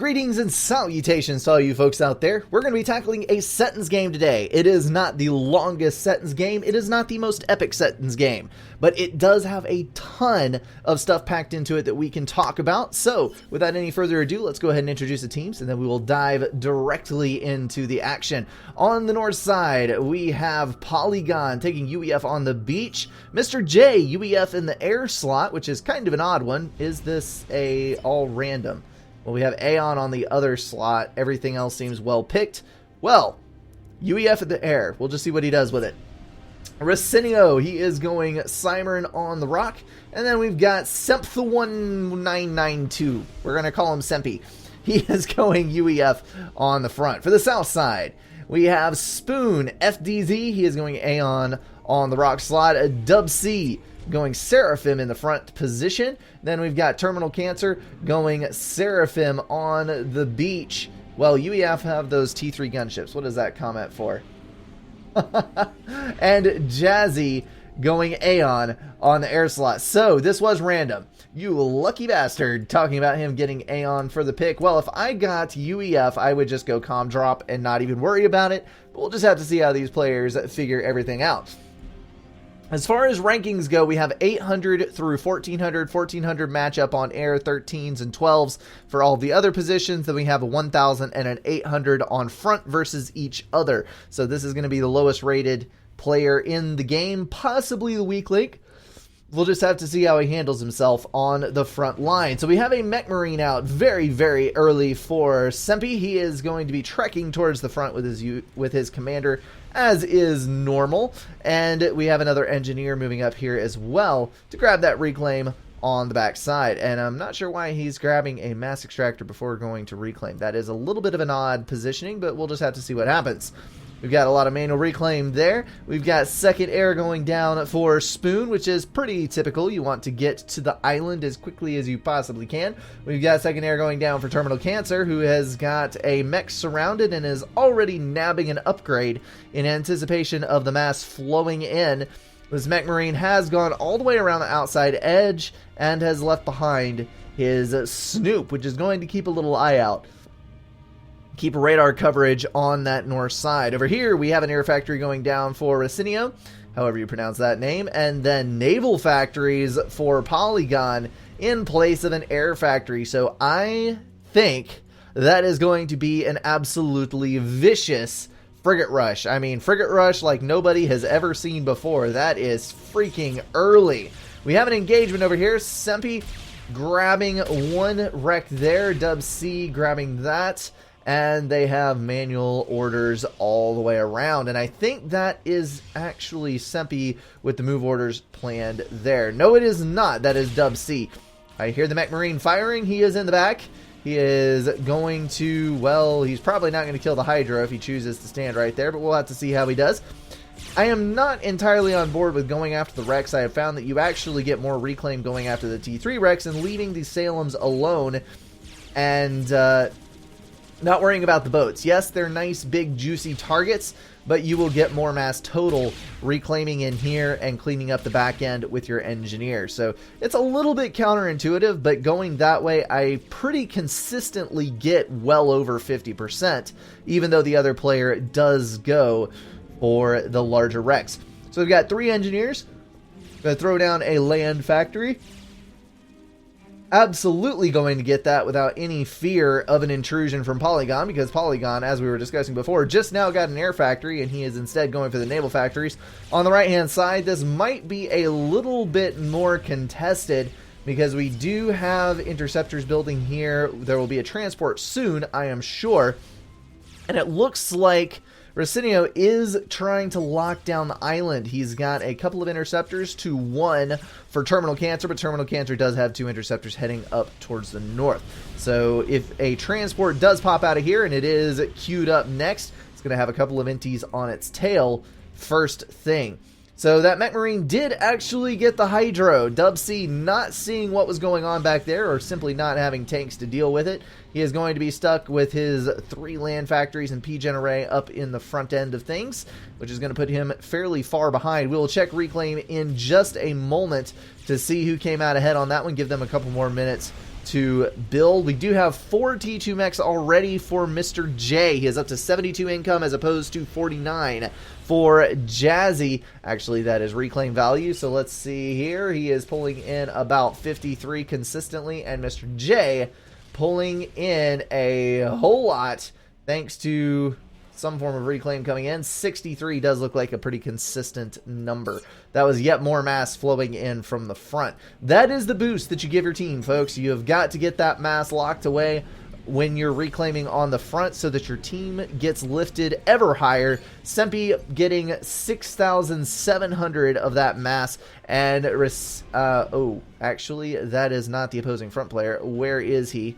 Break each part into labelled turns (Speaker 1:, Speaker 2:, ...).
Speaker 1: Greetings and salutations to all you folks out there. We're going to be tackling a Seton's game today. It is not the longest Seton's game. It is not the most epic Seton's game. But it does have a ton of stuff packed into it that we can talk about. So, without any further ado, let's go ahead and introduce the teams, and then we will dive directly into the action. On the north side, we have Polygon taking UEF on the beach. Mr. J, UEF in the air slot, which is kind of an odd one. Is this a all random? Well, we have Aeon on the other slot. Everything else seems well picked. Well, UEF at the air. We'll just see what he does with it. Racinio, he is going Simon on the rock. And then we've got Semph1992. We're going to call him Sempy. He is going UEF on the front. For the south side, we have Spoon FDZ. He is going Aeon on the rock slot. Dub C going Seraphim in the front position. Then we've got Terminal Cancer going Seraphim on the beach. Well, UEF have those T3 gunships. What is that comment for? And Jazzy going Aeon on the air slot. So this was random. You lucky bastard, talking about him getting Aeon for the pick. Well, if I got UEF, I would just go Comm Drop and not even worry about it. But we'll just have to see how these players figure everything out. As far as rankings go, we have 800 through 1400, 1400 matchup on air, 13s and 12s for all the other positions. Then we have a 1000 and an 800 on front versus each other. So this is going to be the lowest rated player in the game, possibly the weak link. We'll just have to see how he handles himself on the front line. So we have a Mech Marine out very, very early for Sempy. He is going to be trekking towards the front with his commander, as is normal. And we have another engineer moving up here as well to grab that reclaim on the back side. And I'm not sure why he's grabbing a mass extractor before going to reclaim. That is a little bit of an odd positioning, but we'll just have to see what happens. We've got a lot of manual reclaim there. We've got second air going down for Spoon, which is pretty typical. You want to get to the island as quickly as you possibly can. We've got second air going down for Terminal Cancer, who has got a mech surrounded and is already nabbing an upgrade in anticipation of the mass flowing in. This Mech Marine has gone all the way around the outside edge and has left behind his Snoop, which is going to keep a little eye out. Keep radar coverage on that north side. Over here, we have an air factory going down for Racinio, however you pronounce that name, and then naval factories for Polygon in place of an air factory. So I think that is going to be an absolutely vicious frigate rush. I mean, frigate rush like nobody has ever seen before. That is freaking early. We have an engagement over here. Sempy grabbing one wreck there. Dub C grabbing that. And they have manual orders all the way around. And I think that is actually Sempy with the move orders planned there. No, it is not. That is Dub C. I hear the Mech Marine firing. He is in the back. He is going to, well, he's probably not going to kill the Hydra if he chooses to stand right there, but we'll have to see how he does. I am not entirely on board with going after the Rex. I have found that you actually get more reclaim going after the T3 Rex and leaving the Salems alone and not worrying about the boats. Yes, they're nice, big, juicy targets, but you will get more mass total reclaiming in here and cleaning up the back end with your engineer. So it's a little bit counterintuitive, but going that way, I pretty consistently get well over 50%, even though the other player does go for the larger Rex. So we've got 3 engineers. Gonna throw down a land factory. Absolutely going to get that without any fear of an intrusion from Polygon, because Polygon, as we were discussing before, just now got an air factory and he is instead going for the naval factories. On the right hand side, this might be a little bit more contested because we do have interceptors building here. There will be a transport soon, I am sure, and it looks like Racinio is trying to lock down the island. He's got a couple of interceptors to 1 for Terminal Cancer, but Terminal Cancer does have 2 interceptors heading up towards the north. So if a transport does pop out of here, and it is queued up next, it's going to have a couple of inties on its tail first thing. So that Mech Marine did actually get the Hydro. Dub C not seeing what was going on back there, or simply not having tanks to deal with it. He is going to be stuck with his 3 land factories and P-Gen array up in the front end of things, which is going to put him fairly far behind. We will check reclaim in just a moment to see who came out ahead on that one. Give them a couple more minutes to build. We do have 4 T2 mechs already for Mr. J. He is up to 72 income as opposed to 49 for Jazzy. Actually, that is reclaim value. So let's see here. He is pulling in about 53 consistently, and Mr. J pulling in a whole lot thanks to some form of reclaim coming in. 63 does look like a pretty consistent number. That was yet more mass flowing in from the front. That is the boost that you give your team, folks. You have got to get that mass locked away when you're reclaiming on the front so that your team gets lifted ever higher. Sempi getting 6,700 of that mass, and oh, actually, that is not the opposing front player. Where is he?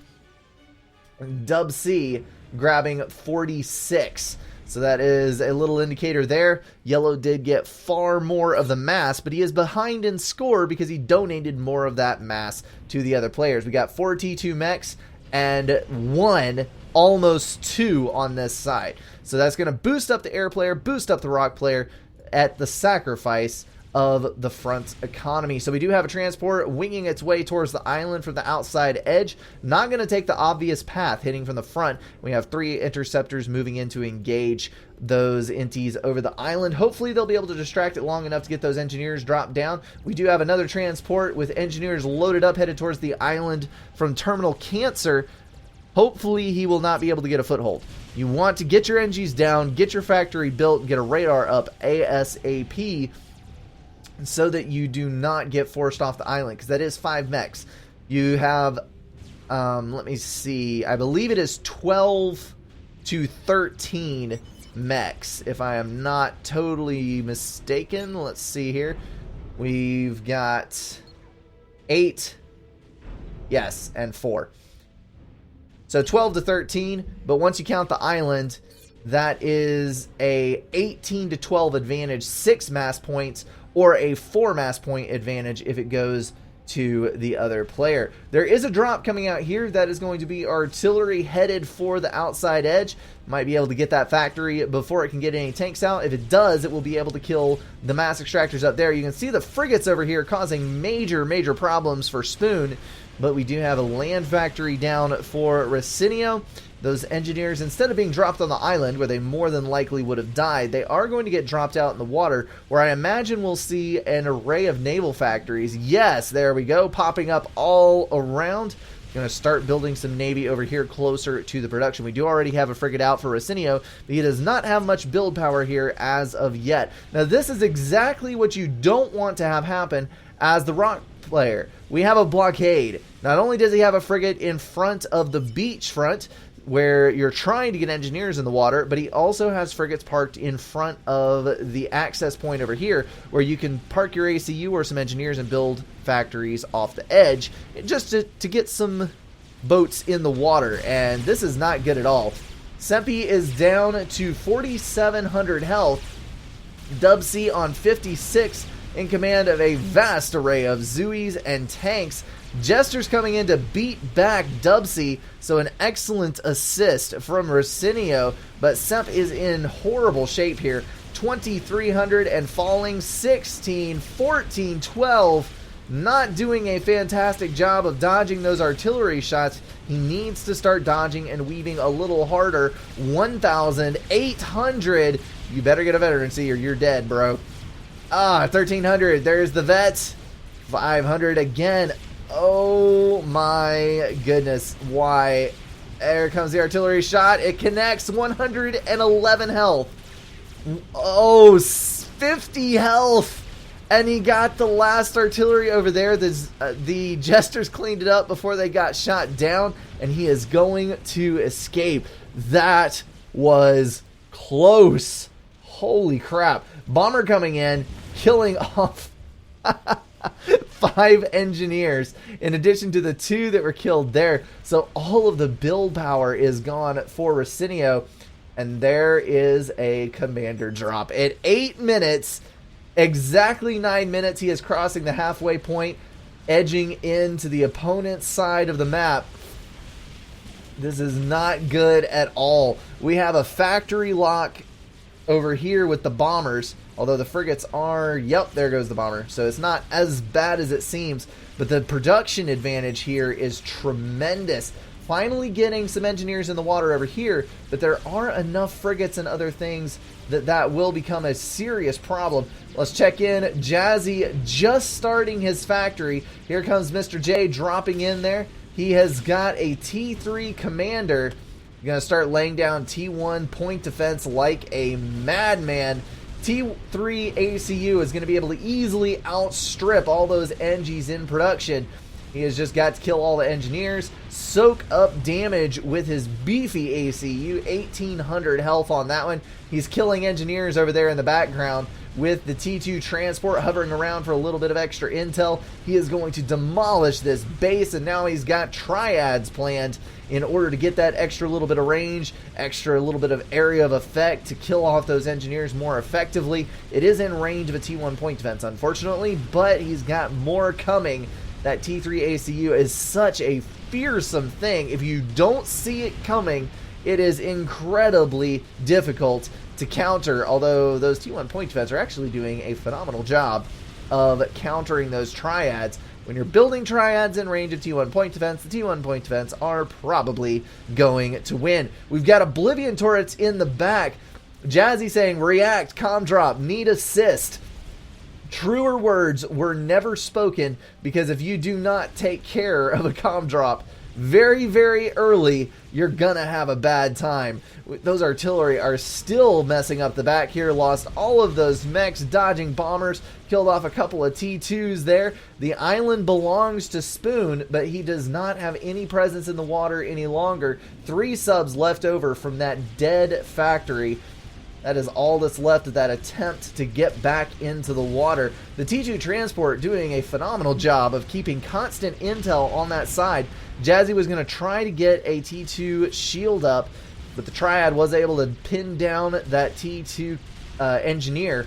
Speaker 1: Dub C grabbing 46. So that is a little indicator there. Yellow did get far more of the mass, but he is behind in score because he donated more of that mass to the other players. We got 4 T2 mechs and 1, almost 2 on this side. So that's going to boost up the air player, boost up the rock player at the sacrifice of the front economy. So we do have a transport winging its way towards the island from the outside edge. Not going to take the obvious path hitting from the front. We have 3 interceptors moving in to engage those inties over the island. Hopefully they'll be able to distract it long enough to get those engineers dropped down. We do have another transport with engineers loaded up headed towards the island from Terminal Cancer. Hopefully he will not be able to get a foothold. You want to get your NGs down, get your factory built, get a radar up ASAP, so that you do not get forced off the island, because that is 5 mechs. You have, let me see, I believe it is 12 to 13 mechs, if I am not totally mistaken. Let's see here. We've got 8, yes, and 4. So 12 to 13, but once you count the island, that is a 18 to 12 advantage, 6 mass points, or a 4 mass point advantage if it goes to the other player. There is a drop coming out here that is going to be artillery headed for the outside edge. Might be able to get that factory before it can get any tanks out. If it does, it will be able to kill the mass extractors up there. You can see the frigates over here causing major problems for Spoon, but we do have a land factory down for Racinio. Those engineers, instead of being dropped on the island where they more than likely would have died, they are going to get dropped out in the water, where I imagine we'll see an array of naval factories. Yes, there we go, popping up all around. Going to start building some navy over here closer to the production. We do already have a frigate out for Racinio, but he does not have much build power here as of yet. Now this is exactly what you don't want to have happen as the rock player. We have a blockade. Not only does he have a frigate in front of the beach front, where you're trying to get engineers in the water, but he also has frigates parked in front of the access point over here, where you can park your ACU or some engineers and build factories off the edge, just to get some boats in the water, and this is not good at all. Sempi is down to 4,700 health, Dub C on 56, in command of a vast array of Zooies and tanks. Jester's coming in to beat back Dubsy, so an excellent assist from Racinio, but Semp is in horrible shape here. 2,300 and falling, 16, 14, 12. Not doing a fantastic job of dodging those artillery shots. He needs to start dodging and weaving a little harder. 1,800. You better get a veterancy or you're dead, bro. 1,300. There's the vets. 500 again. Oh my goodness. Why? There comes the artillery shot. It connects. 111 health. Oh, 50 health. And he got the last artillery over there. The Jesters cleaned it up before they got shot down, and he is going to escape. That was close. Holy crap. Bomber coming in, killing off 5 engineers, in addition to the 2 that were killed there. So all of the build power is gone for Racinio, and there is a commander drop. At 8 minutes, exactly 9 minutes, he is crossing the halfway point, edging into the opponent's side of the map. This is not good at all. We have a factory lock over here with the bombers. Although the frigates are, yep, there goes the bomber. So it's not as bad as it seems, but the production advantage here is tremendous. Finally getting some engineers in the water over here, but there are enough frigates and other things that will become a serious problem. Let's check in. Jazzy just starting his factory. Here comes Mr. J dropping in there. He has got a T3 commander. Going to start laying down T1 point defense like a madman. T3 ACU is going to be able to easily outstrip all those NGs in production. He has just got to kill all the engineers, soak up damage with his beefy ACU, 1800 health on that one. He's killing engineers over there in the background with the T2 transport hovering around for a little bit of extra intel. He is going to demolish this base, and now he's got triads planned in order to get that extra little bit of range, extra little bit of area of effect to kill off those engineers more effectively. It is in range of a T1 point defense, unfortunately, but he's got more coming. That T3 ACU is such a fearsome thing. If you don't see it coming, it is incredibly difficult to counter, although those T1 point defense are actually doing a phenomenal job of countering those triads. When you're building triads in range of T1 point defense, the T1 point defense are probably going to win. We've got Oblivion turrets in the back. Jazzy saying, react, comm drop, need assist. Truer words were never spoken, because if you do not take care of a comm drop very, very early, you're gonna have a bad time. Those artillery are still messing up the back here. Lost all of those mechs, dodging bombers, killed off a couple of T2s there. The island belongs to Spoon, but he does not have any presence in the water any longer. 3 subs left over from that dead factory. That is all that's left of that attempt to get back into the water. The T2 transport doing a phenomenal job of keeping constant intel on that side. Jazzy was going to try to get a T2 shield up, but the Triad was able to pin down that T2 engineer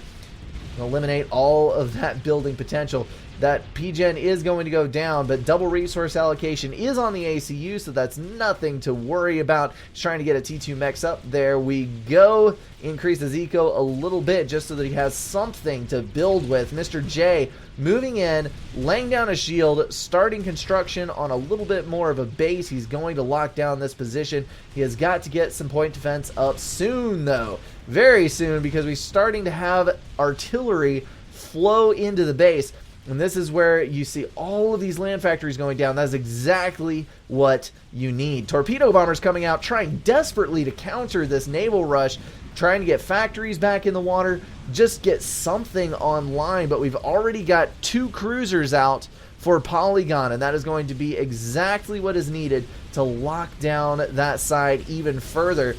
Speaker 1: and eliminate all of that building potential. That PGen is going to go down, but double resource allocation is on the ACU, so that's nothing to worry about. He's trying to get a T2 mechs up. There we go. Increase his eco a little bit just so that he has something to build with. Mr. J moving in, laying down a shield, starting construction on a little bit more of a base. He's going to lock down this position. He has got to get some point defense up soon, though. Very soon, because we're starting to have artillery flow into the base. And this is where you see all of these land factories going down. That's exactly what you need. Torpedo bombers coming out, trying desperately to counter this naval rush, trying to get factories back in the water, just get something online. But we've already got 2 cruisers out for Polygon, and that is going to be exactly what is needed to lock down that side even further.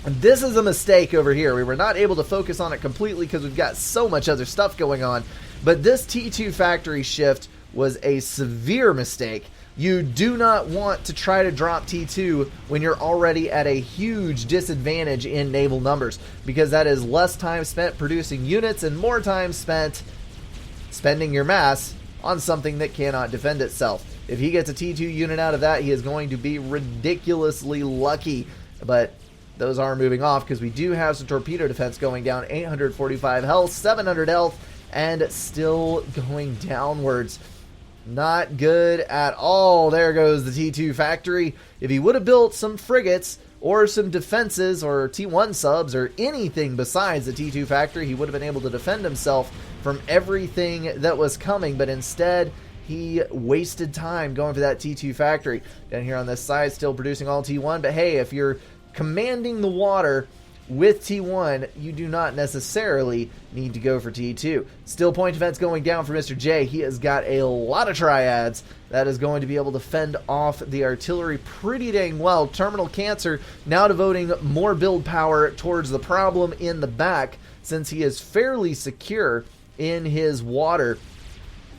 Speaker 1: And this is a mistake over here. We were not able to focus on it completely because we've got so much other stuff going on. But this T2 factory shift was a severe mistake. You do not want to try to drop T2 when you're already at a huge disadvantage in naval numbers, because that is less time spent producing units and more time spent spending your mass on something that cannot defend itself. If he gets a T2 unit out of that, he is going to be ridiculously lucky. But those are moving off because we do have some torpedo defense going down. 845 health, 700 health, and still going downwards. Not good at all. There goes the T2 factory. If he would have built some frigates or some defenses or T1 subs or anything besides the T2 factory, he would have been able to defend himself from everything that was coming. But instead, he wasted time going for that T2 factory. Down here on this side, still producing all T1. But hey, if you're commanding the water with T1, you do not necessarily need to go for T2. Still point defense going down for Mr. J. He has got a lot of triads that is going to be able to fend off the artillery pretty dang well. Terminal Cancer now devoting more build power towards the problem in the back, since he is fairly secure in his water.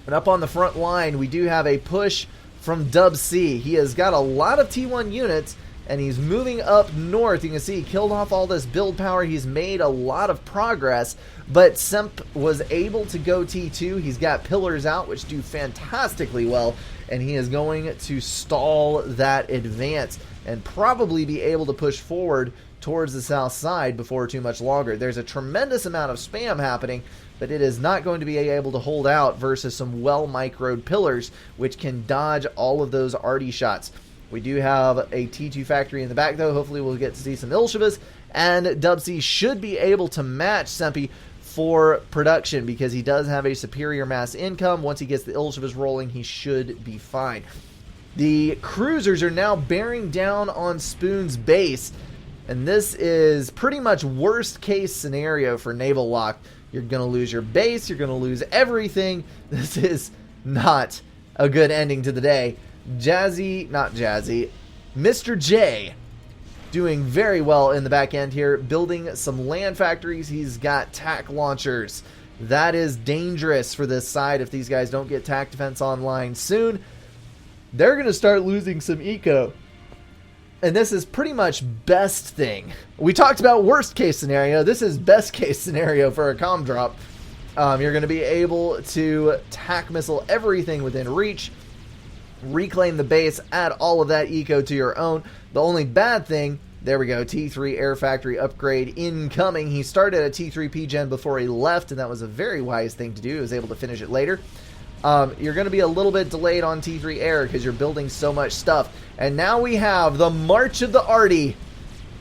Speaker 1: And up on the front line, we do have a push from Dub C. He has got a lot of T1 units, and he's moving up north. You can see he killed off all this build power. He's made a lot of progress, but Semp was able to go T2. He's got pillars out, which do fantastically well, and he is going to stall that advance and probably be able to push forward towards the south side before too much longer. There's a tremendous amount of spam happening, but it is not going to be able to hold out versus some well-microed pillars, which can dodge all of those arty shots. We do have a T2 factory in the back, though. Hopefully we'll get to see some Ilshivas, and Dubsy should be able to match Sempi for production because he does have a superior mass income. Once he gets the Ilshivas rolling, he should be fine. The cruisers are now bearing down on Spoon's base, and this is pretty much worst case scenario for Naval Lock. You're going to lose your base, you're going to lose everything. This is not a good ending to the day. Mr. J doing very well in the back end here, building some land factories. He's got tack launchers. That is dangerous for this side if these guys don't get tack defense online soon. They're going to start losing some eco. And this is pretty much best thing. We talked about worst case scenario. This is best case scenario for a comm drop. You're going to be able to tack missile everything within reach, reclaim the base, add all of that eco to your own. The only bad thing, there we go, T3 Air Factory upgrade incoming. He started a T3 PGen before he left, and that was a very wise thing to do. He was able to finish it later. You're going to be a little bit delayed on T3 Air because you're building so much stuff. And now we have the March of the Arty.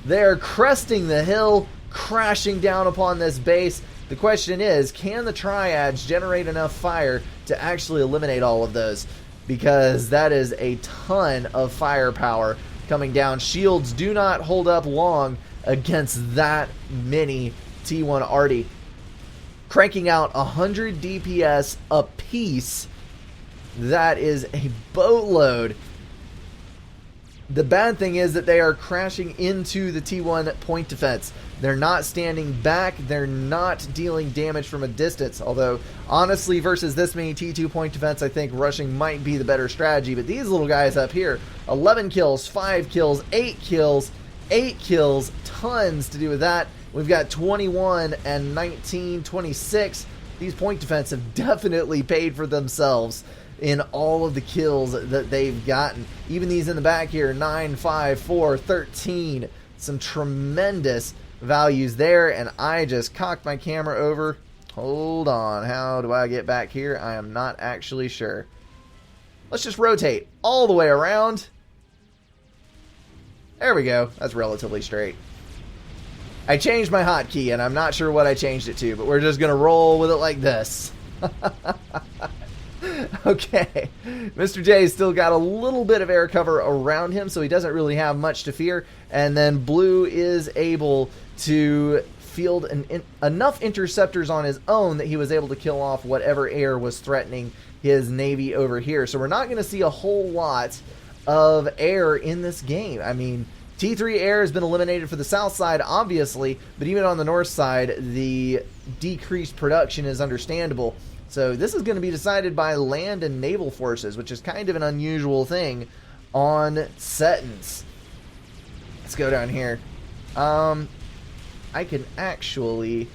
Speaker 1: They're cresting the hill, crashing down upon this base. The question is, can the Triads generate enough fire to actually eliminate all of those? Because that is a ton of firepower coming down. Shields do not hold up long against that many T1 Arty. Cranking out 100 DPS a piece. That is a boatload. The bad thing is that they are crashing into the T1 point defense. They're not standing back. They're not dealing damage from a distance. Although, honestly, versus this many T2 point defense, I think rushing might be the better strategy. But these little guys up here, 11 kills, 5 kills, 8 kills, 8 kills, tons to do with that. We've got 21 and 19, 26. These point defense have definitely paid for themselves in all of the kills that they've gotten. Even these in the back here, 9, 5, 4, 13. Some tremendous values there, and I just cocked my camera over. Hold on, how do I get back here? I am not actually sure. Let's just rotate all the way around. There we go. That's relatively straight. I changed my hotkey, and I'm not sure what I changed it to, but we're just going to roll with it like this. Okay, Mr. J's still got a little bit of air cover around him, so he doesn't really have much to fear. And then Blue is able to field enough interceptors on his own that he was able to kill off whatever air was threatening his navy over here. So we're not going to see a whole lot of air in this game. I mean, T3 air has been eliminated for the south side, obviously, but even on the north side, the decreased production is understandable. So this is going to be decided by land and naval forces, which is kind of an unusual thing on Setons. Let's go down here. I can actually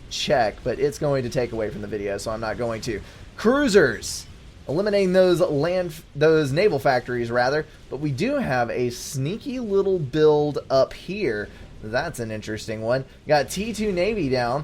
Speaker 1: check, but it's going to take away from the video, so I'm not going to. Cruisers, eliminating those naval factories rather, but we do have a sneaky little build up here. That's an interesting one. Got T2 Navy down,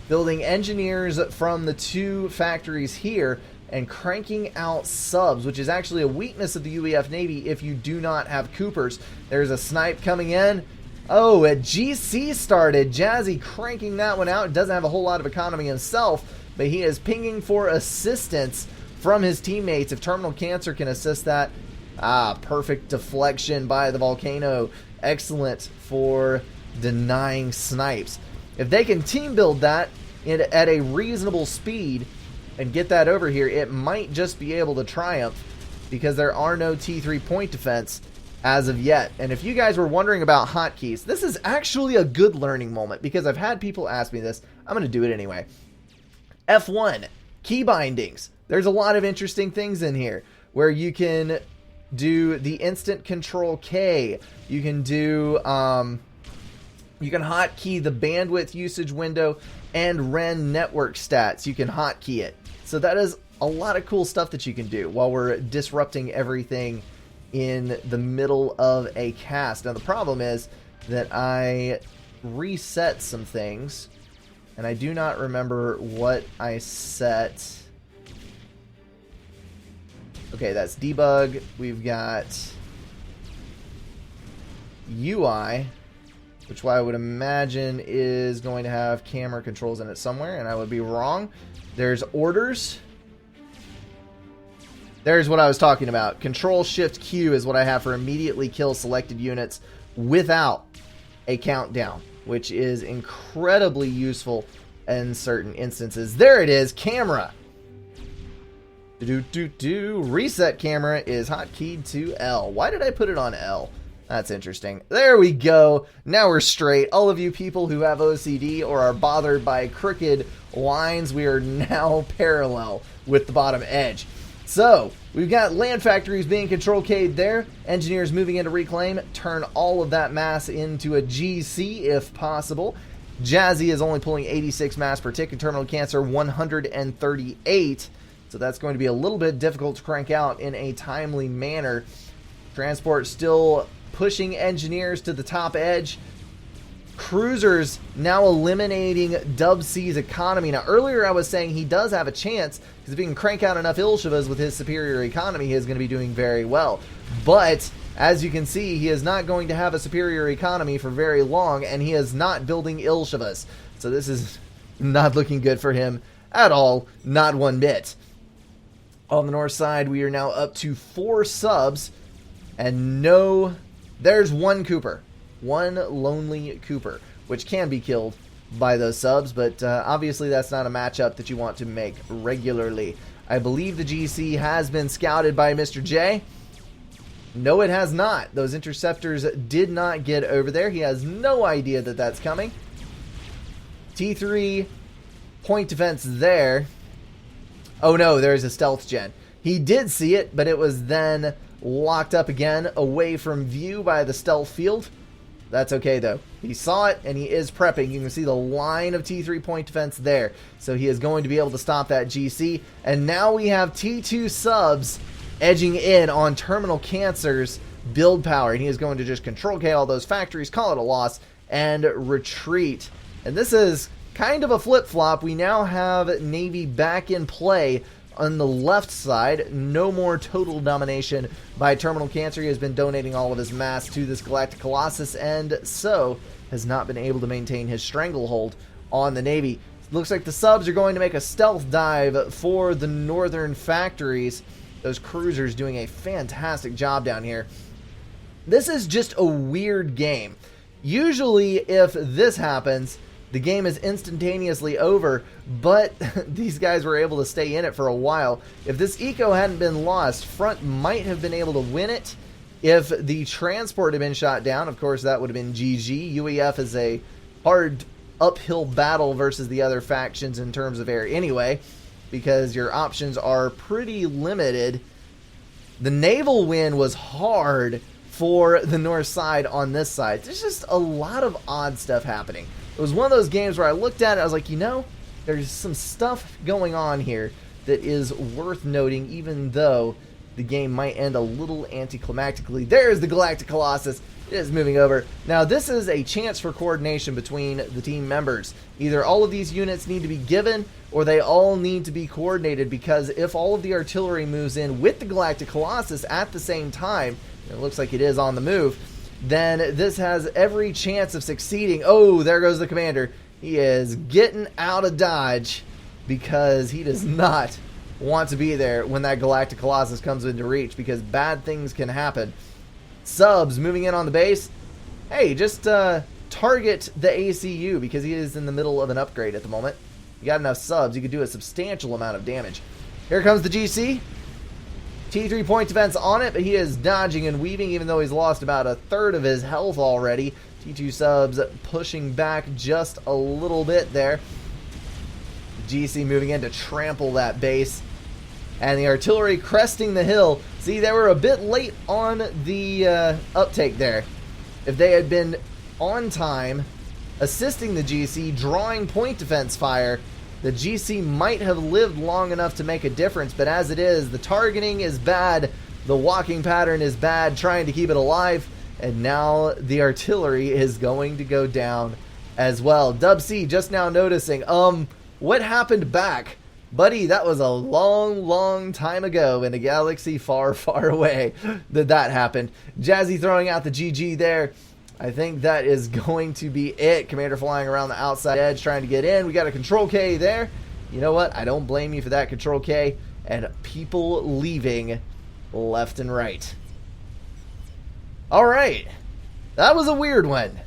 Speaker 1: building engineers from the two factories here and cranking out subs, which is actually a weakness of the UEF Navy if you do not have Coopers. There's a snipe coming in. Oh, a GC started. Jazzy cranking that one out. Doesn't have a whole lot of economy himself, but he is pinging for assistance from his teammates. If Terminal Cancer can assist that. Perfect deflection by the Volcano. Excellent for denying snipes. If they can team build that at a reasonable speed and get that over here, it might just be able to triumph because there are no T3 point defense as of yet. And if you guys were wondering about hotkeys, this is actually a good learning moment because I've had people ask me this. I'm going to do it anyway. F1, key bindings. There's a lot of interesting things in here where you can do the instant control K. You can do, you can hotkey the bandwidth usage window and REN network stats. You can hotkey it. So that is a lot of cool stuff that you can do while we're disrupting everything in the middle of a cast. Now the problem is that I reset some things, and I do not remember what I set. Okay, that's debug. We've got UI, which I would imagine is going to have camera controls in it somewhere, and I would be wrong. There's orders. There's what I was talking about. Control-Shift-Q is what I have for immediately kill selected units without a countdown, which is incredibly useful in certain instances. There it is, camera. Reset camera is hotkeyed to L. Why did I put it on L? That's interesting. There we go. Now we're straight. All of you people who have OCD or are bothered by crooked lines, we are now parallel with the bottom edge. So, we've got land factories being control-K'd there. Engineers moving into reclaim. Turn all of that mass into a GC if possible. Jazzy is only pulling 86 mass per tick, and Terminal Cancer 138. So that's going to be a little bit difficult to crank out in a timely manner. Transport still pushing engineers to the top edge. Cruisers now eliminating Dub C's economy. Now, earlier I was saying he does have a chance, because if he can crank out enough Ilshivas with his superior economy, he is going to be doing very well. But, as you can see, he is not going to have a superior economy for very long, and he is not building Ilshivas. So this is not looking good for him at all, not one bit. On the north side, we are now up to 4 subs, and there's one Cooper. One lonely Cooper, which can be killed by those subs, but obviously that's not a matchup that you want to make regularly. I believe the GC has been scouted by Mr. J. No, it has not. Those interceptors did not get over there. He has no idea that that's coming. T3 point defense there. Oh no, there's a stealth gen. He did see it, but it was then locked up again away from view by the stealth field. That's okay, though. He saw it, and he is prepping. You can see the line of T3 point defense there. So he is going to be able to stop that GC. And now we have T2 subs edging in on Terminal Cancer's build power. And he is going to just control-K all those factories, call it a loss, and retreat. And this is kind of a flip-flop. We now have Navy back in play on the left side. No more total domination by Terminal Cancer. He has been donating all of his mass to this Galactic Colossus, and so has not been able to maintain his stranglehold on the Navy. Looks like the subs are going to make a stealth dive for the northern factories. Those cruisers doing a fantastic job down here. This is just a weird game. Usually if this happens, the game is instantaneously over, but these guys were able to stay in it for a while. If this eco hadn't been lost, Front might have been able to win it. If the transport had been shot down, of course, that would have been GG. UEF is a hard uphill battle versus the other factions in terms of air anyway, because your options are pretty limited. The naval win was hard for the north side on this side. There's just a lot of odd stuff happening. It was one of those games where I looked at it, I was like, you know, there's some stuff going on here that is worth noting, even though the game might end a little anticlimactically. There's the Galactic Colossus. It is moving over. Now, this is a chance for coordination between the team members. Either all of these units need to be given, or they all need to be coordinated, because if all of the artillery moves in with the Galactic Colossus at the same time, it looks like it is on the move, then this has every chance of succeeding. Oh, there goes the commander. He is getting out of Dodge because he does not want to be there when that Galactic Colossus comes into reach, because bad things can happen. Subs moving in on the base. Hey, just target the ACU, because he is in the middle of an upgrade at the moment. You got enough subs, you could do a substantial amount of damage. Here comes the GC. T3 point defense on it, but he is dodging and weaving, even though he's lost about a third of his health already. T2 subs pushing back just a little bit there. GC moving in to trample that base. And the artillery cresting the hill. See, they were a bit late on the uptake there. If they had been on time, assisting the GC, drawing point defense fire, the GC might have lived long enough to make a difference, but as it is, the targeting is bad, the walking pattern is bad, trying to keep it alive, And now the artillery is going to go down as well. Dub C just now noticing, what happened back? Buddy, that was a long time ago in a galaxy far away that happened. Jazzy throwing out the GG there. I think that is going to be it. Commander flying around the outside edge trying to get in. We got a Control K there. You know what? I don't blame you for that, Control K. And people leaving left and right. Alright. That was a weird one.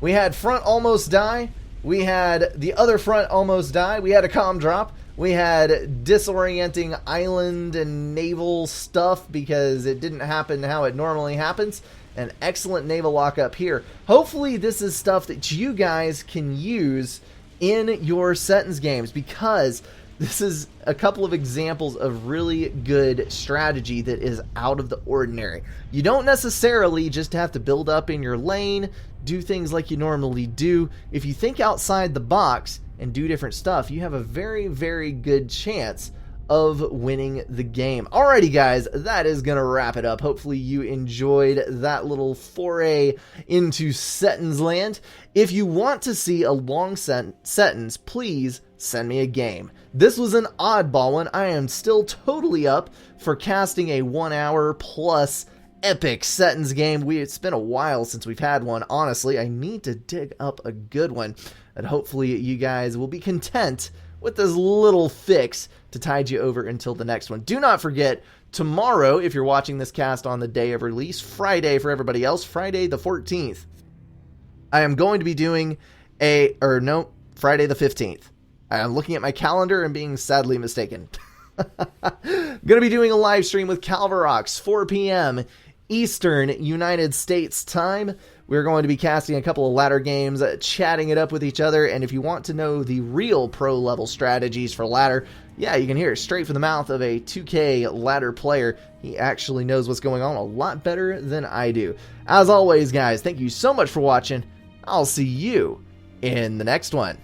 Speaker 1: We had front almost die. We had the other front almost die. We had a comm drop. We had disorienting island and naval stuff because it didn't happen how it normally happens. An excellent naval lockup here. Hopefully this is stuff that you guys can use in your Seton's games, because this is a couple of examples of really good strategy that is out of the ordinary. You don't necessarily just have to build up in your lane, do things like you normally do. If you think outside the box and do different stuff, you have a very good chance of winning the game. Alrighty guys, that is going to wrap it up. Hopefully you enjoyed that little foray into Seton's land. If you want to see a long sentence, please send me a game. This was an oddball one. I am still totally up for casting a 1 hour plus epic Seton's game. It's been a while since we've had one. Honestly, I need to dig up a good one. And hopefully you guys will be content with this little fix to tide you over until the next one. Do not forget, tomorrow, if you're watching this cast on the day of release, Friday for everybody else, Friday the 14th, I am going to be doing Friday the 15th. I am looking at my calendar and being sadly mistaken. Going to be doing a live stream with Calvarox, 4 p.m. Eastern United States time. We're going to be casting a couple of ladder games, chatting it up with each other, and if you want to know the real pro level strategies for ladder, yeah, you can hear it straight from the mouth of a 2K ladder player. He actually knows what's going on a lot better than I do. As always, guys, thank you so much for watching. I'll see you in the next one.